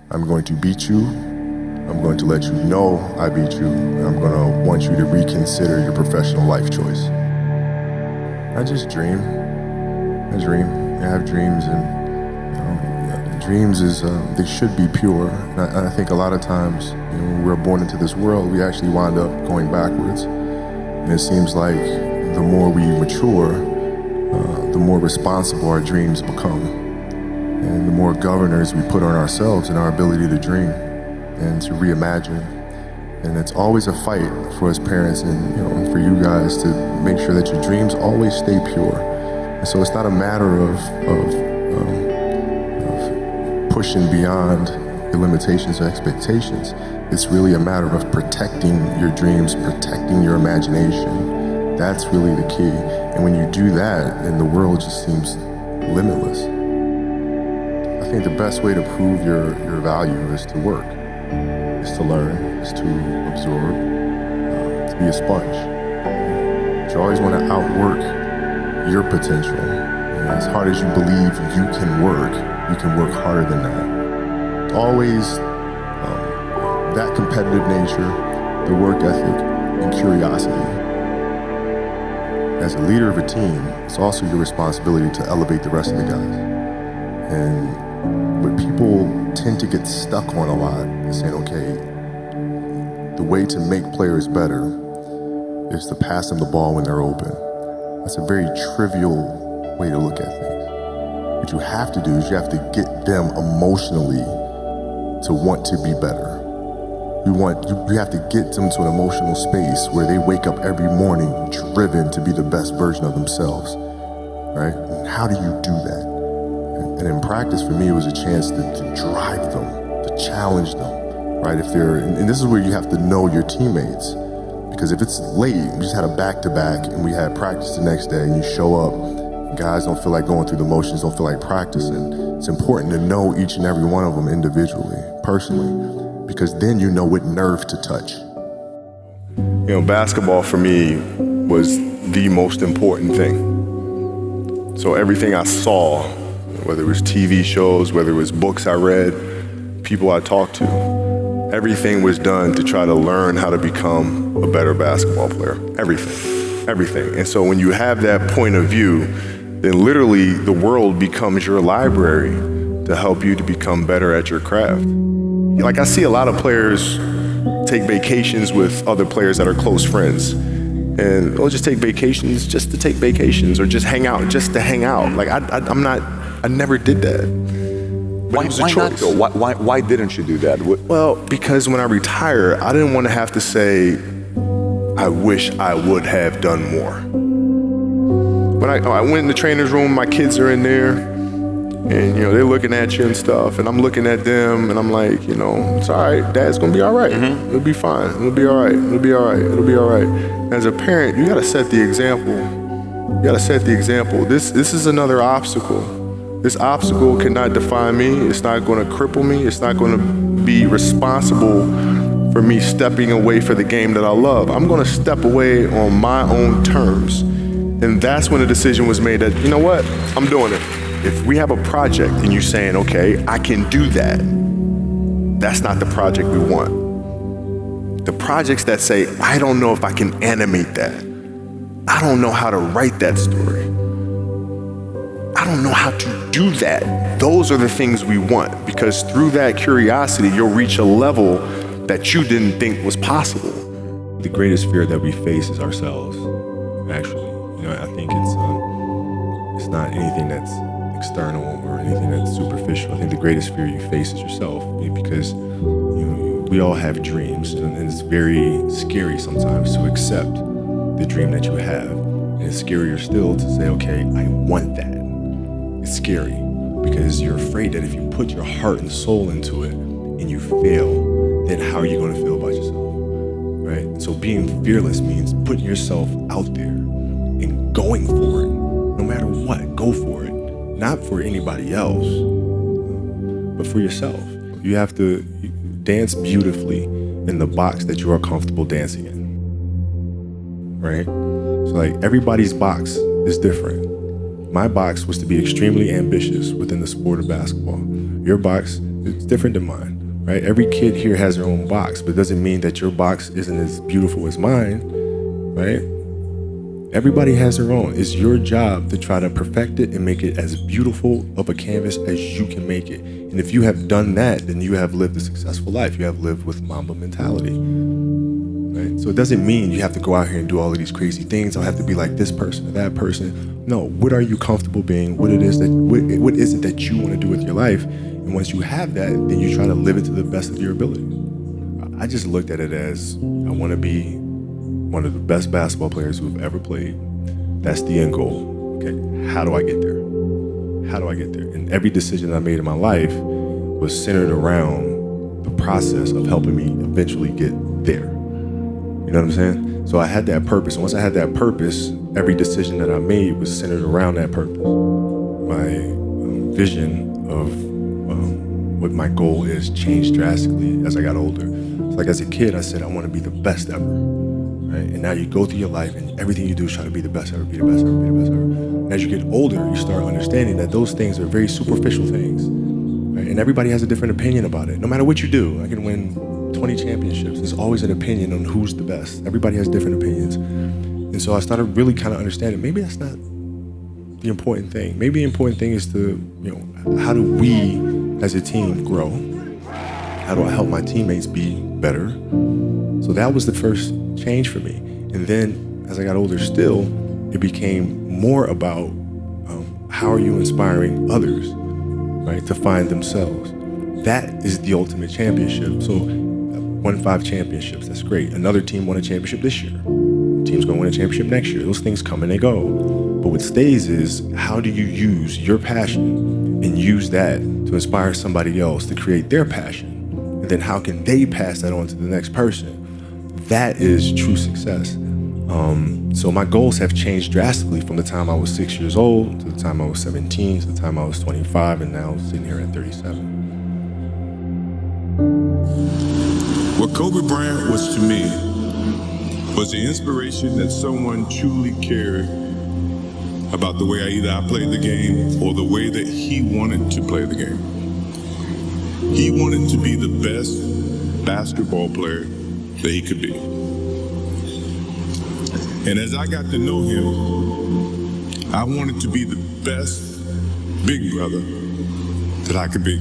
I'm going to beat you. I'm going to let you know I beat you. And I'm going to want you to reconsider your professional life choice. I just dream. I dream. I have dreams, and dreams is they should be pure. And I think a lot of times, when we're born into this world, we actually wind up going backwards. And it seems like the more we mature, the more responsible our dreams become, and the more governors we put on ourselves and our ability to dream and to reimagine. And it's always a fight for us parents and for you guys to make sure that your dreams always stay pure. And so it's not a matter of pushing beyond your limitations or expectations. It's really a matter of protecting your dreams, protecting your imagination. That's really the key. And when you do that, then the world just seems limitless. I think the best way to prove your value is to work, is to learn, is to absorb, to be a sponge. You always want to outwork your potential. And as hard as you believe you can work harder than that. Always that competitive nature, the work ethic, and curiosity. As a leader of a team, it's also your responsibility to elevate the rest of the guys. And what people tend to get stuck on a lot is saying, okay, the way to make players better is to pass them the ball when they're open. That's a very trivial way to look at things. What you have to do is you have to get them emotionally to want to be better. You have to get them to an emotional space where they wake up every morning driven to be the best version of themselves, right? And how do you do that? And in practice, for me, it was a chance to drive them, to challenge them, right? And this is where you have to know your teammates, because if it's late, we just had a back-to-back and we had practice the next day, and you show up, guys don't feel like going through the motions, don't feel like practicing. It's important to know each and every one of them individually, personally, because then you know what nerve to touch. Basketball for me was the most important thing. So everything I saw, whether it was TV shows, whether it was books I read, people I talked to, everything was done to try to learn how to become a better basketball player. Everything. And so when you have that point of view, then literally the world becomes your library to help you to become better at your craft. Like I see a lot of players take vacations with other players that are close friends. And they'll just take vacations just to take vacations, or just hang out just to hang out. Like I never did that. But it was a choice. Why didn't you do that? Well, because when I retire, I didn't want to have to say, I wish I would have done more. When I went in the trainer's room, my kids are in there, and they're looking at you and stuff, and I'm looking at them, and I'm like, it's all right. Dad's gonna be all right. Mm-hmm. It'll be fine. It'll be all right. It'll be all right. It'll be all right. As a parent, you gotta set the example. This is another obstacle. This obstacle cannot define me. It's not gonna cripple me. It's not gonna be responsible for me stepping away for the game that I love. I'm gonna step away on my own terms. And that's when the decision was made that, you know what, I'm doing it. If we have a project and you're saying, okay, I can do that, that's not the project we want. The projects that say, I don't know if I can animate that. I don't know how to write that story. I don't know how to do that. Those are the things we want, because through that curiosity, you'll reach a level that you didn't think was possible. The greatest fear that we face is ourselves, actually. I think it's not anything that's external or anything that's superficial. I think the greatest fear you face is yourself, because we all have dreams, and it's very scary sometimes to accept the dream that you have. And it's scarier still to say, okay, I want that. It's scary because you're afraid that if you put your heart and soul into it and you fail, then how are you going to feel about yourself, right? So being fearless means putting yourself out there and going for it. No matter what, go for it. Not for anybody else, but for yourself. You have to dance beautifully in the box that you are comfortable dancing in, right? So like everybody's box is different. My box was to be extremely ambitious within the sport of basketball. Your box It's different than mine, right? Every kid here has their own box, but it doesn't mean that your box isn't as beautiful as mine, right? Everybody has their own. It's your job to try to perfect it and make it as beautiful of a canvas as you can make it. And if you have done that, then you have lived a successful life. You have lived with Mamba Mentality, right? So it doesn't mean you have to go out here and do all of these crazy things. I'll have to be like this person or that person. No, what are you comfortable being? What is it that you want to do with your life? And once you have that, then you try to live it to the best of your ability. I just looked at it as I want to be one of the best basketball players who've ever played. That's the end goal. Okay, how do I get there? How do I get there? And every decision I made in my life was centered around the process of helping me eventually get there. You know what I'm saying? So I had that purpose. And once I had that purpose, every decision that I made was centered around that purpose. My vision of what my goal is changed drastically as I got older. It's like as a kid, I said, I want to be the best ever. Right? And now you go through your life and everything you do is try to be the best ever, be the best ever, be the best ever. And as you get older, you start understanding that those things are very superficial things. Right? And everybody has a different opinion about it. No matter what you do, I can win 20 championships. There's always an opinion on who's the best. Everybody has different opinions. And so I started really kind of understanding maybe that's not the important thing. Maybe the important thing is to, how do we as a team grow? How do I help my teammates be better? So that was the first change for me. And then as I got older still, it became more about how are you inspiring others, right, to find themselves. That is the ultimate championship. So won 5 championships, that's great. Another team won a championship this year. Team's gonna win a championship next year. Those things come and they go. But what stays is how do you use your passion and use that to inspire somebody else to create their passion? And then how can they pass that on to the next person? That is true success. So my goals have changed drastically from the time I was 6 years old to the time I was 17 to the time I was 25 and now sitting here at 37. What Kobe Bryant was to me was the inspiration that someone truly cared about the way I played the game or the way that he wanted to play the game. He wanted to be the best basketball player that he could be. And as I got to know him, I wanted to be the best big brother that I could be.